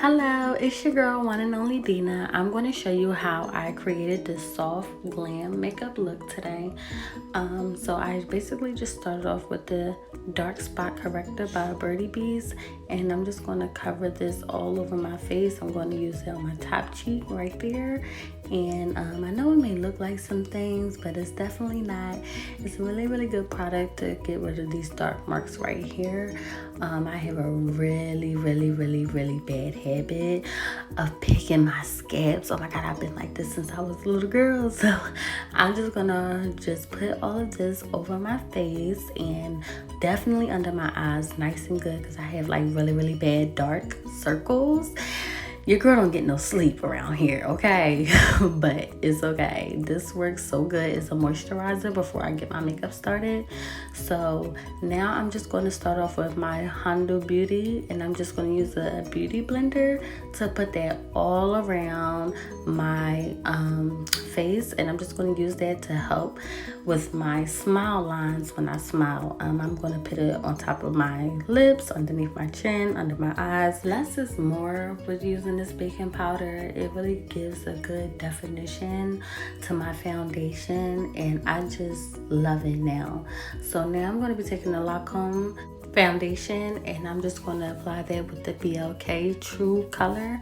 Hello, it's your girl, one and only Dina. I'm going to show you how I created this soft glam makeup look today. So I basically just started off with the Dark Spot Corrector by Birdie Bees, and I'm just going to cover this all over my face. I'm going to use it on my top cheek right there. And I know it may look like some things, but it's definitely not. It's a really good product to get rid of these dark marks right here. I have a really bad habit of picking my scabs. Oh my god, I've been like this since I was a little girl. So I'm just gonna put all of this over my face and definitely under my eyes, nice and good, because I have like really bad dark circles. Your girl don't get no sleep around here, okay? But it's okay. This works so good. It's a moisturizer before I get my makeup started. So now I'm just going to start off with my Huda Beauty, and I'm just going to use a beauty blender to put that all around my face, and I'm just going to use that to help with my smile lines when I smile. I'm going to put it on top of my lips, underneath my chin, under my eyes. Less is more with using this baking powder. It really gives a good definition to my foundation, and I just love it now. So now I'm going to be taking the Lancôme foundation, and I'm just going to apply that with the BLK True Color.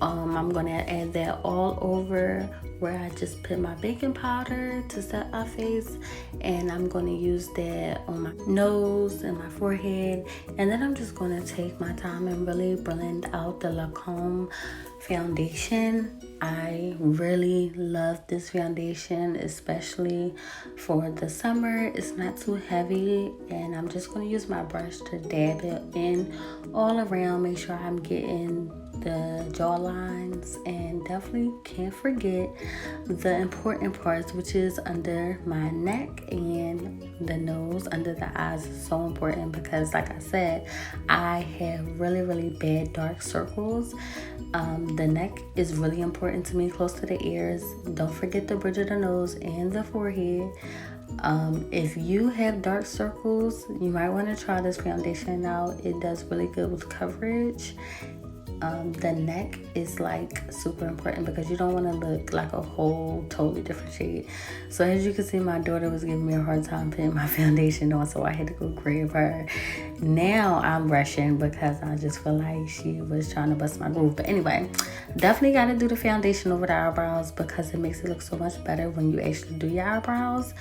I'm going to add that all over where I just put my baking powder to set my face, and I'm going to use that on my nose and my forehead, and then I'm just going to take my time and really blend out the Lancôme foundation. I really love this foundation, especially for the summer. It's not too heavy, and I'm just going to use my brush to dab it in all around, make sure I'm getting the jaw lines, and definitely can't forget the important parts, which is under my neck and the nose. Under the eyes is so important because, like I said, I have really bad dark circles. The neck is really important to me, close to the ears. Don't forget the bridge of the nose and the forehead. If you have dark circles, you might want to try this foundation out. It does really good with coverage. The neck is like super important because you don't want to look like a whole totally different shade. So as you can see, my daughter was giving me a hard time putting my foundation on, so I had to go grab her. Now I'm rushing because I just feel like she was trying to bust my groove. But anyway, definitely got to do the foundation over the eyebrows because it makes it look so much better when you actually do your eyebrows.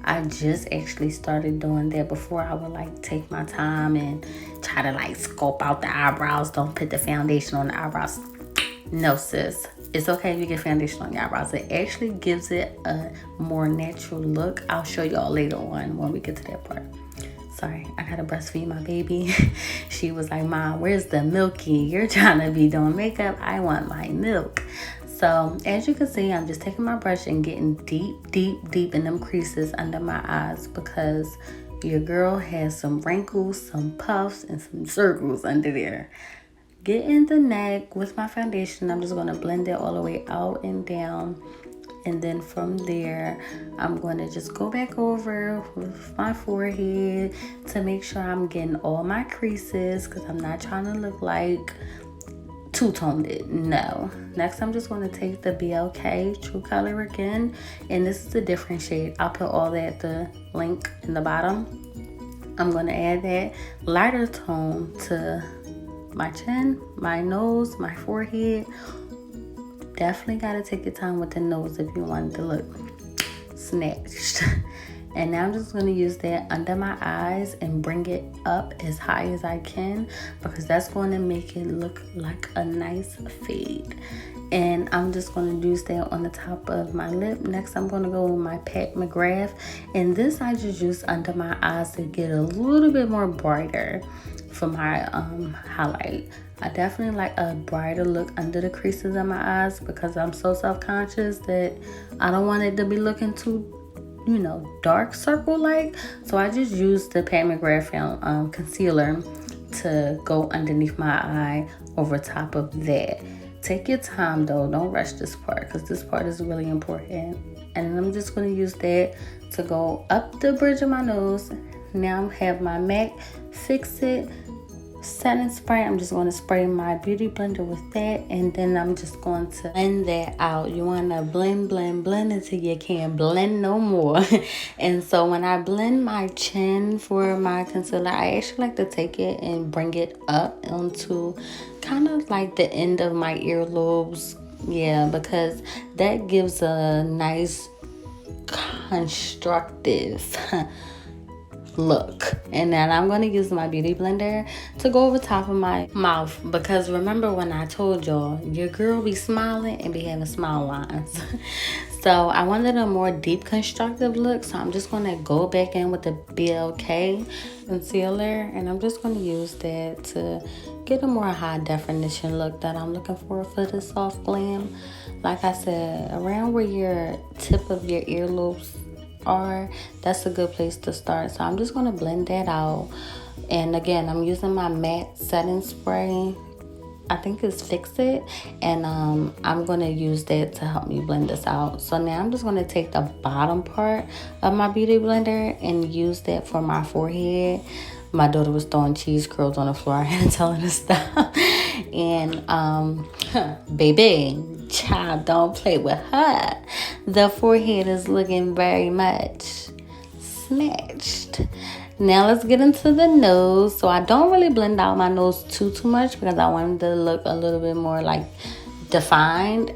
I just actually started doing that. Before, I would like take my time and try to like sculpt out the eyebrows. Don't put the foundation on the eyebrows. No, sis. It's okay if you get foundation on your eyebrows. It actually gives it a more natural look. I'll show y'all later on when we get to that part. Sorry, I gotta breastfeed my baby. She was like, Mom, where's the milky? You're trying to be doing makeup. I want my milk. So as you can see, I'm just taking my brush and getting deep in them creases under my eyes because your girl has some wrinkles, some puffs, and some circles under there. Get in the neck with my foundation. I'm just going to blend it all the way out and down. And then from there, I'm going to just go back over with my forehead to make sure I'm getting all my creases because I'm not trying to look like two-toned it. No. Next, I'm just going to take the BLK True Color again, and this is a different shade. I'll put all that, the link in the bottom. I'm going to add that lighter tone to my chin, my nose, my forehead. Definitely got to take your time with the nose if you want it to look snatched. And now I'm just going to use that under my eyes and bring it up as high as I can because that's going to make it look like a nice fade. And I'm just going to use that on the top of my lip. Next, I'm going to go with my McGrath. And this I just use under my eyes to get a little bit more brighter for my highlight. I definitely like a brighter look under the creases of my eyes because I'm so self-conscious that I don't want it to be looking too, dark circle like. So I just used the McGrath concealer to go underneath my eye over top of that. Take your time though, don't rush this part because this part is really important. And I'm just going to use that to go up the bridge of my nose. Now I have my MAC Fix It setting spray. I'm just going to spray my beauty blender with that, and then I'm just going to blend that out. You want to blend until you can't blend no more. And so when I blend my chin for my concealer, I actually like to take it and bring it up onto kind of like the end of my earlobes. Yeah, because that gives a nice constructive look. And then I'm going to use my beauty blender to go over top of my mouth, because remember when I told y'all your girl be smiling and be having smile lines. So I wanted a more deep constructive look, so I'm just going to go back in with the BLK concealer, and I'm just going to use that to get a more high definition look that I'm looking for the soft glam. Like I said, around where your tip of your earlobes are, that's a good place to start. So I'm just going to blend that out. And again, I'm using my matte setting spray. I think it's Fix It, and I'm going to use that to help me blend this out. So now I'm just going to take the bottom part of my beauty blender and use that for my forehead. My daughter was throwing cheese curls on the floor. I had to tell her to stop. And baby, child, don't play with her. The forehead is looking very much snatched. Now let's get into the nose. So I don't really blend out my nose too much because I want it to look a little bit more like defined.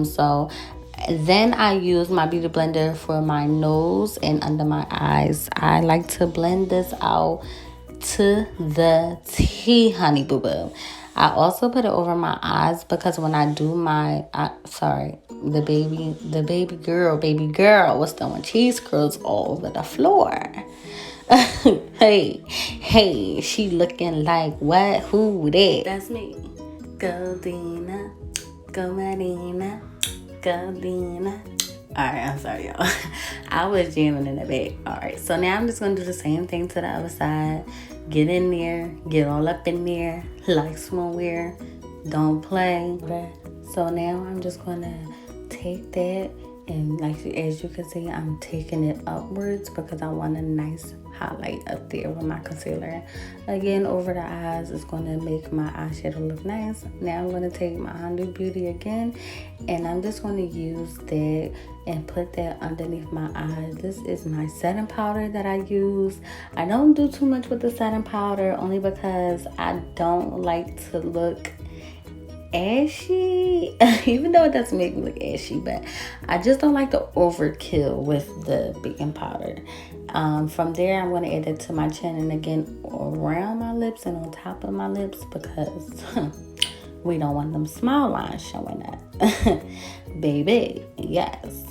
So then I use my beauty blender for my nose and under my eyes. I like to blend this out to the T, honey boo boo. I also put it over my eyes because when I do my the baby girl was throwing cheese curls all over the floor. hey, she looking like what? Who that? That's me. Go Dina, go Marina, go Dina. Alright, I'm sorry, y'all. I was jamming in the back. Alright, so now I'm just gonna do the same thing to the other side. Get in there, get all up in there, like swimwear. Don't play. So now I'm just gonna take that, and like as you can see, I'm taking it upwards because I want a nice highlight up there with my concealer. Again, over the eyes is going to make my eyeshadow look nice. Now I'm going to take my Nude Beauty again, and I'm just going to use that and put that underneath my eyes. This is my setting powder that I use. I don't do too much with the setting powder only because I don't like to look ashy, even though it doesn't make me look ashy, but I just don't like the overkill with the baking powder. From there, I'm going to add it to my chin and again around my lips and on top of my lips because we don't want them smile lines showing up. Baby, yes.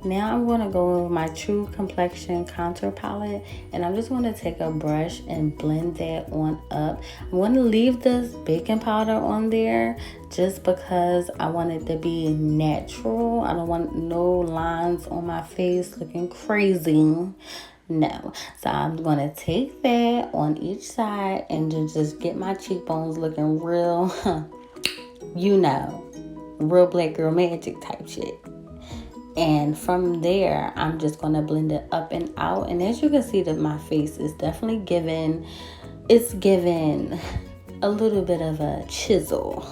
Now I'm going to go over my True Complexion contour palette, and I'm just going to take a brush and blend that on up. I'm going to leave this baking powder on there just because I want it to be natural. I don't want no lines on my face looking crazy. No. So I'm going to take that on each side and just get my cheekbones looking real, real black girl magic type shit. And from there, I'm just going to blend it up and out. And as you can see, that my face is definitely giving a little bit of a chisel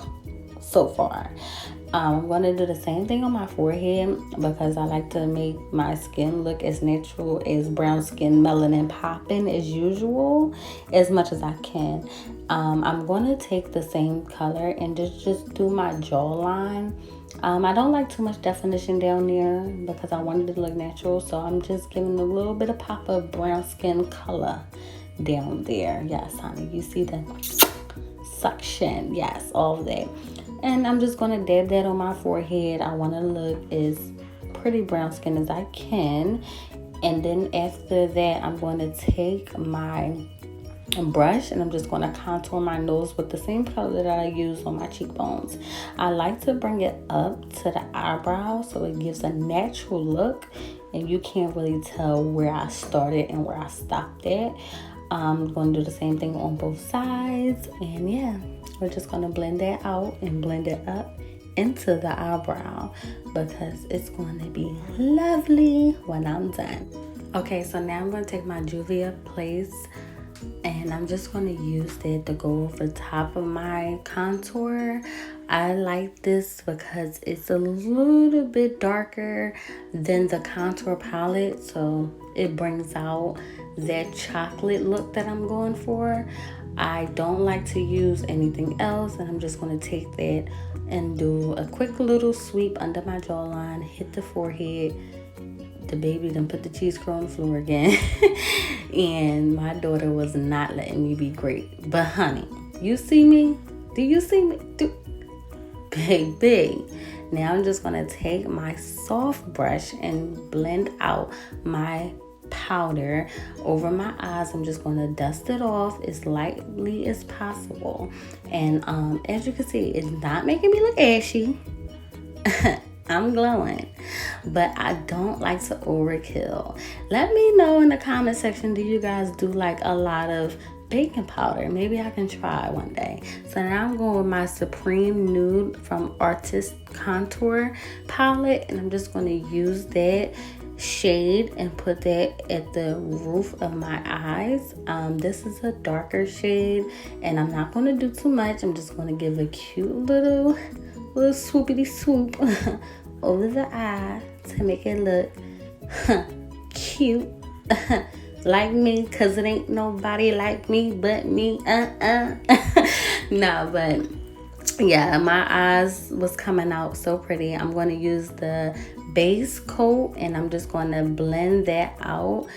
so far. I'm going to do the same thing on my forehead because I like to make my skin look as natural as brown skin melanin popping as usual, as much as I can. I'm going to take the same color and just do my jawline. I don't like too much definition down there because I wanted it to look natural, so I'm just giving a little bit of pop of brown skin color down there. Yes, honey, you see the suction. Yes, all of that. And I'm just going to dab that on my forehead. I want to look as pretty brown skin as I can. And then after that, I'm going to take my brush and I'm just going to contour my nose with the same color that I use on my cheekbones. I like to bring it up to the eyebrow so it gives a natural look and you can't really tell where I started and where I stopped at. I'm going to do the same thing on both sides, and yeah, we're just going to blend that out and blend it up into the eyebrow because it's going to be lovely when I'm done. Okay, so now I'm going to take my Julia Place And I'm just going to use that to go over top of my contour. I like this because it's a little bit darker than the contour palette, so it brings out that chocolate look that I'm going for. I don't like to use anything else, and I'm just going to take that and do a quick little sweep under my jawline, hit the forehead. The baby done put the cheese curl on the floor again. And my daughter was not letting me be great. But honey, you see me? Do you see me? Baby. Now I'm just going to take my soft brush and blend out my powder over my eyes. I'm just going to dust it off as lightly as possible. And as you can see, it's not making me look ashy. I'm glowing, but I don't like to overkill. Let me know in the comment section, do you guys do like a lot of baking powder? Maybe I can try one day. So now I'm going with my Supreme Nude from Artist Contour palette, and I'm just going to use that shade and put that at the roof of my eyes. This is a darker shade, and I'm not going to do too much. I'm just going to give a cute little swoopity swoop over the eye to make it look cute like me, because it ain't nobody like me but me. No, but yeah, my eyes was coming out so pretty. I'm going to use the base coat, and I'm just going to blend that out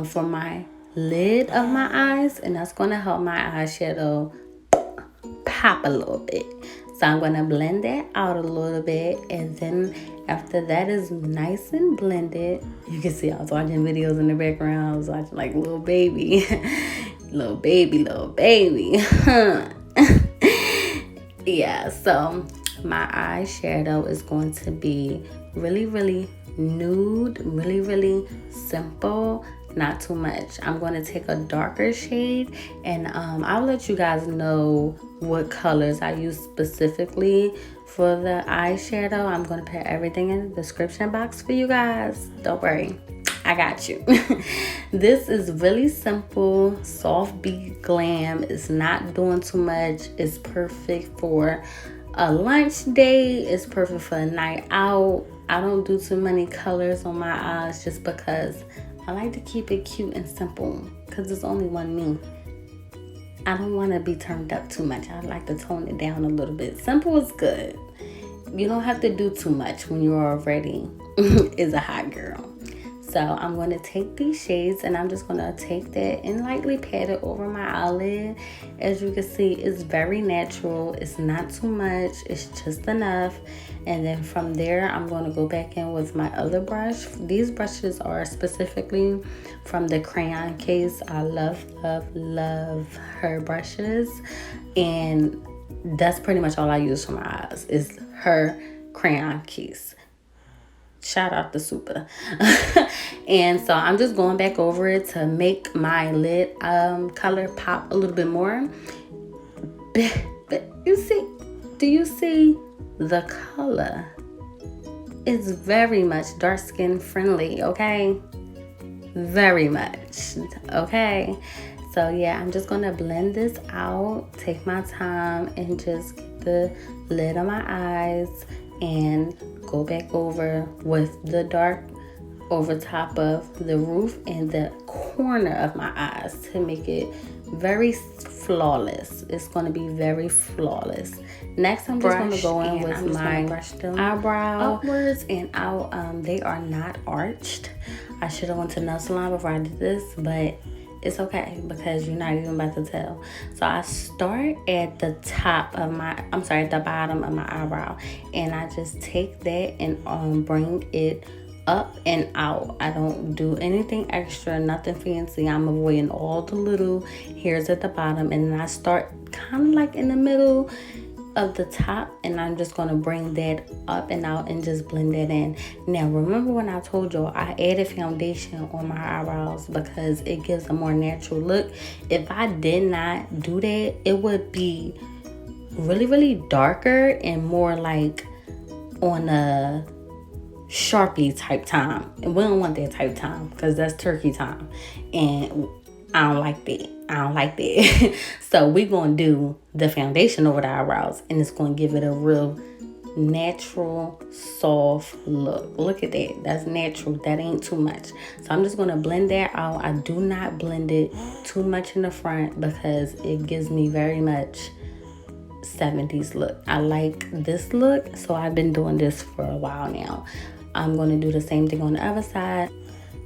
for my lid of my eyes, and that's going to help my eyeshadow pop a little bit. So I'm going to blend that out a little bit, and then after that is nice and blended, you can see I was watching videos in the background. I was watching like little baby. little baby. Yeah, so my eyeshadow is going to be really, really nude, really, really simple. Not too much. I'm going to take a darker shade, and I'll let you guys know what colors I use specifically for the eyeshadow. I'm going to put everything in the description box for you guys. Don't worry, I got you. This is really simple, soft beat glam. It's not doing too much. It's perfect for a lunch date. It's perfect for a night out. I don't do too many colors on my eyes just because I like to keep it cute and simple, because there's only one me. I don't want to be turned up too much. I like to tone it down a little bit. Simple is good. You don't have to do too much when you're already is a hot girl. So I'm going to take these shades, and I'm just going to take that and lightly pat it over my eyelid. As you can see, it's very natural. It's not too much. It's just enough. And then from there, I'm going to go back in with my other brush. These brushes are specifically from the crayon case. I love, love, love her brushes. And that's pretty much all I use for my eyes is her crayon case. Shout out to Super. And so I'm just going back over it to make my lid color pop a little bit more. But you see, do you see the color? It's very much dark skin friendly, okay? Very much, okay? So yeah, I'm just gonna blend this out, take my time, and just get the lid on my eyes and go back over with the dark over top of the roof and the corner of my eyes to make it very flawless. It's going to be very flawless. Next, I'm just going to go in with my eyebrow upwards and out. They are not arched. I should have went to nail salon before I did this, but it's okay because you're not even about to tell. So I start at the top of my, at the bottom of my eyebrow, and I just take that and bring it up and out. I don't do anything extra, nothing fancy. I'm avoiding all the little hairs at the bottom, and then I start kind of like in the middle of the top, and I'm just going to bring that up and out and just blend that in. Now remember when I told y'all I added foundation on my eyebrows because it gives a more natural look? If I did not do that, it would be really, really darker and more like on a Sharpie type time, and we don't want that type time because that's turkey time, and I don't like that. I don't like that. So we're going to do the foundation over the eyebrows, and it's going to give it a real natural, soft look. Look at that. That's natural. That ain't too much. So I'm just going to blend that out. I do not blend it too much in the front because it gives me very much 70s look. I like this look, so I've been doing this for a while now. I'm going to do the same thing on the other side.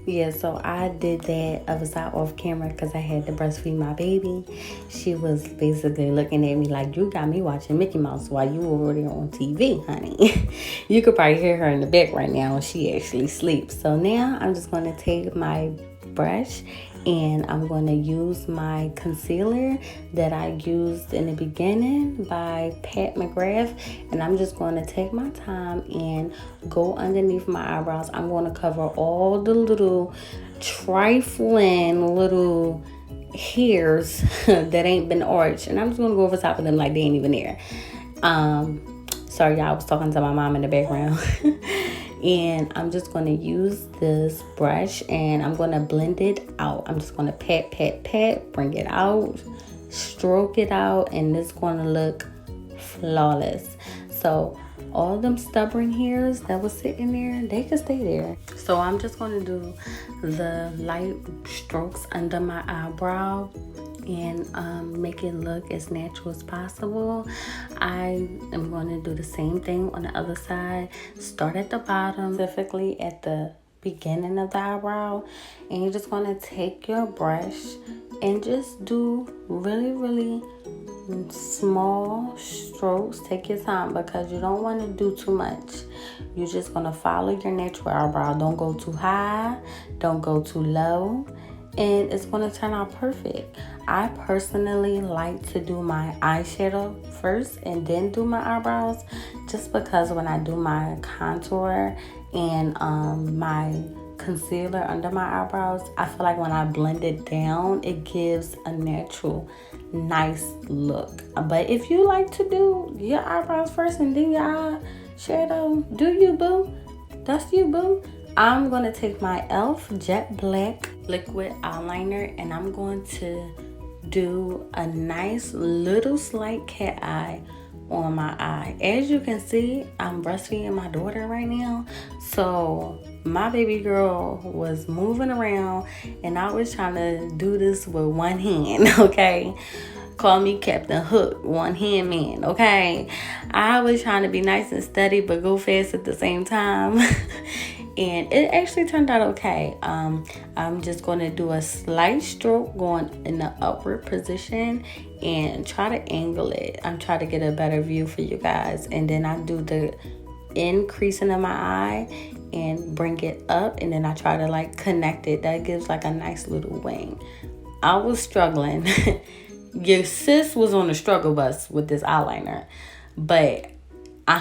Yeah, so I did that other side off camera because I had to breastfeed my baby. She was basically looking at me like, you got me watching Mickey Mouse while you were already on TV, honey. You could probably hear her in the back right now when she actually sleeps. So now I'm just going to take my brush and I'm going to use my concealer that I used in the beginning by McGrath, and I'm just going to take my time and go underneath my eyebrows. I'm going to cover all the little trifling little hairs that ain't been arched, and I'm just going to go over top of them like they ain't even there. Sorry y'all, I was talking to my mom in the background. And I'm just going to use this brush and I'm going to blend it out. I'm just going to pat, pat, pat, bring it out, stroke it out, and it's going to look flawless. So all them stubborn hairs that was sitting there, they can stay there. So I'm just going to do the light strokes under my eyebrow and make it look as natural as possible. I am going to do the same thing on the other side. Start at the bottom, specifically at the beginning of the eyebrow, and you're just going to take your brush and just do really, really small strokes. Take your time because you don't want to do too much. You're just going to follow your natural eyebrow. Don't go too high, don't go too low, and it's going to turn out perfect. I personally like to do my eyeshadow first and then do my eyebrows, just because when I do my contour and my concealer under my eyebrows, I feel like when I blend it down, it gives a natural, nice look. But if you like to do your eyebrows first and then your eyeshadow, do you, boo? That's you, boo. I'm going to take my e.l.f. Jet Black liquid eyeliner and I'm going to do a nice little slight cat eye on my eye. As you can see, I'm breastfeeding my daughter right now, so my baby girl was moving around and I was trying to do this with one hand. Okay, call me Captain Hook, one hand man. Okay, I was trying to be nice and steady but go fast at the same time. And it actually turned out okay. I'm just going to do a slight stroke going in the upward position and try to angle it. I'm trying to get a better view for you guys. And then I do the increasing of my eye and bring it up. And then I try to like connect it. That gives like a nice little wing. I was struggling. Your sis was on the struggle bus with this eyeliner. But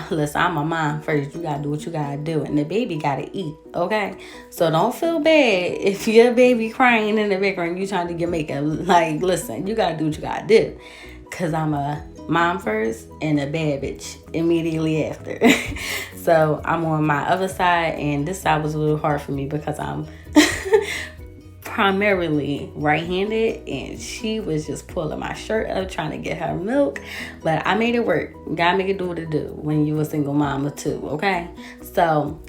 listen, I'm a mom first. You gotta do what you gotta do, and the baby gotta eat. Okay, so don't feel bad if your baby crying in the background. You trying to get makeup. Like, listen, you gotta do what you gotta do, cause I'm a mom first and a bad bitch immediately after. So I'm on my other side, and this side was a little hard for me because I'm primarily right-handed, and she was just pulling my shirt up trying to get her milk, but I made it work. Gotta make it do what it do when you a single mama too. Okay, so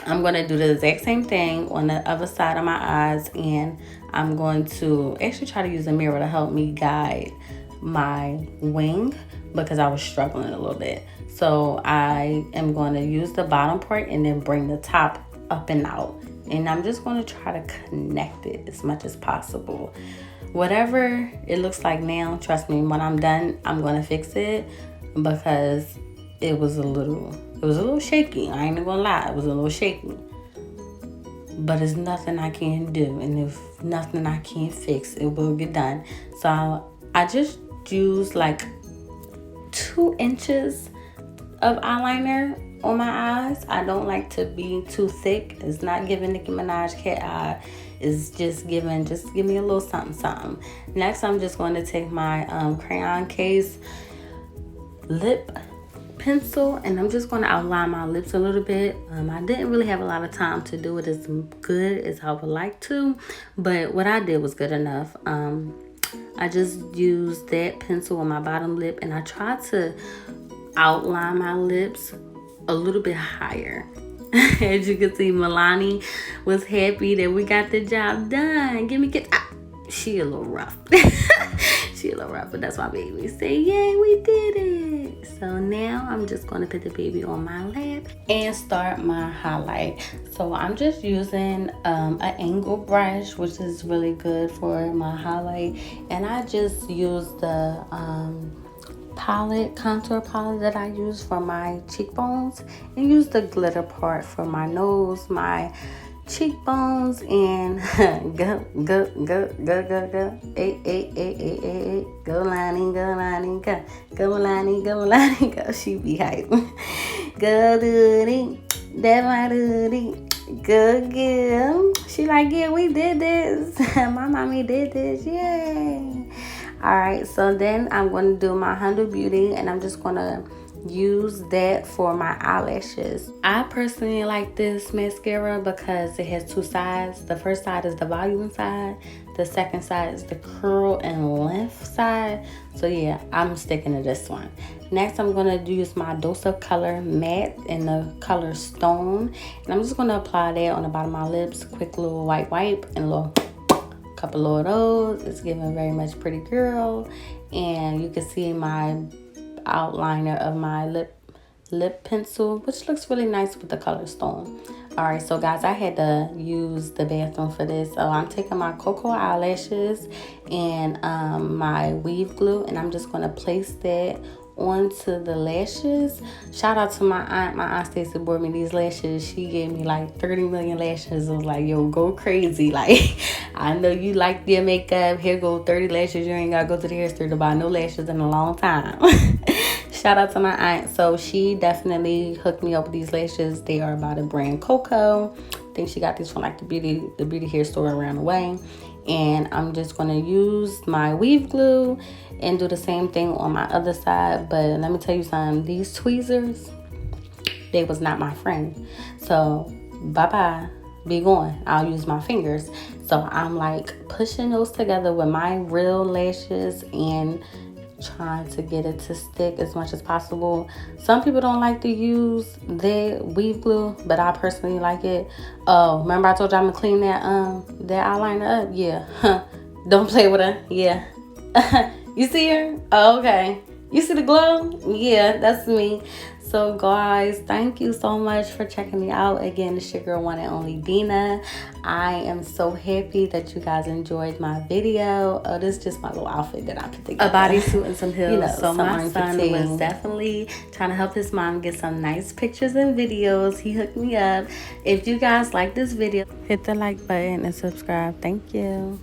I'm gonna do the exact same thing on the other side of my eyes, and I'm going to actually try to use a mirror to help me guide my wing because I was struggling a little bit. So I am going to use the bottom part and then bring the top up and out. And I'm just going to try to connect it as much as possible. Whatever it looks like now, trust me, when I'm done, I'm going to fix it because it was a little shaky. I ain't gonna lie, it was a little shaky. But it's nothing I can't do. And if nothing I can't fix, it will get done. So I just use like 2 inches of eyeliner on my eyes. I don't like to be too thick. It's not giving Nicki Minaj cat eye. It's just give me a little something, something. Next, I'm just going to take my crayon case lip pencil, and I'm just going to outline my lips a little bit. I didn't really have a lot of time to do it as good as I would like to, but what I did was good enough. I just used that pencil on my bottom lip, and I tried to outline my lips a little bit higher. As you can see, Milani was happy that we got the job done. Give me get. She a little rough. She a little rough, but that's my baby. Say, yay, we did it. So now I'm just going to put the baby on my lap and start my highlight. So I'm just using an angle brush, which is really good for my highlight. And I just use the contour palette that I use for my cheekbones, and use the glitter part for my nose, my cheekbones, and go, go lining, go. She be hype. Go doody, that my doody, go girl. She like, yeah, we did this. My mommy did this, yay. All right, so then I'm going to do my Huda Beauty, and I'm just going to use that for my eyelashes. I personally like this mascara because it has two sides. The first side is the volume side. The second side is the curl and length side. So yeah, I'm sticking to this one. Next, I'm going to use my Dose of Color matte in the color Stone. And I'm just going to apply that on the bottom of my lips. Quick little white wipe and a little couple of those. It's giving very much pretty girl. And you can see my outliner of my lip pencil, which looks really nice with the color Stone. All right, so guys, I had to use the bathroom for this. So I'm taking my Cocoa eyelashes and my weave glue, and I'm just going to place that onto the lashes. Shout out to my aunt. My aunt Stacy bought me these lashes. She gave me like 30 million lashes. I was like, yo, go crazy. Like, I know you like your makeup. Here go 30 lashes. You ain't gotta go to the hair store to buy no lashes in a long time. Shout out to my aunt. So she definitely hooked me up with these lashes. They are by the brand Coco. I think she got these from like the beauty hair store around the way. And I'm just going to use my weave glue and do the same thing on my other side. But let me tell you something, these tweezers, they was not my friend. So bye-bye, be gone. I'll use my fingers. So I'm like pushing those together with my real lashes and trying to get it to stick as much as possible. Some people don't like to use their weave glue, but I personally like it. Oh, remember I told you I'm gonna clean that eyeliner up? Yeah. Don't play with her. Yeah. You see her? Oh, okay. You see the glow? Yeah, that's me. So guys, thank you so much for checking me out. Again, it's your girl, one and only Dina. I am so happy that you guys enjoyed my video. Oh, this is just my little outfit that I put together. A bodysuit and some heels. You know, so my son was definitely trying to help his mom get some nice pictures and videos. He hooked me up. If you guys like this video, hit the like button and subscribe. Thank you.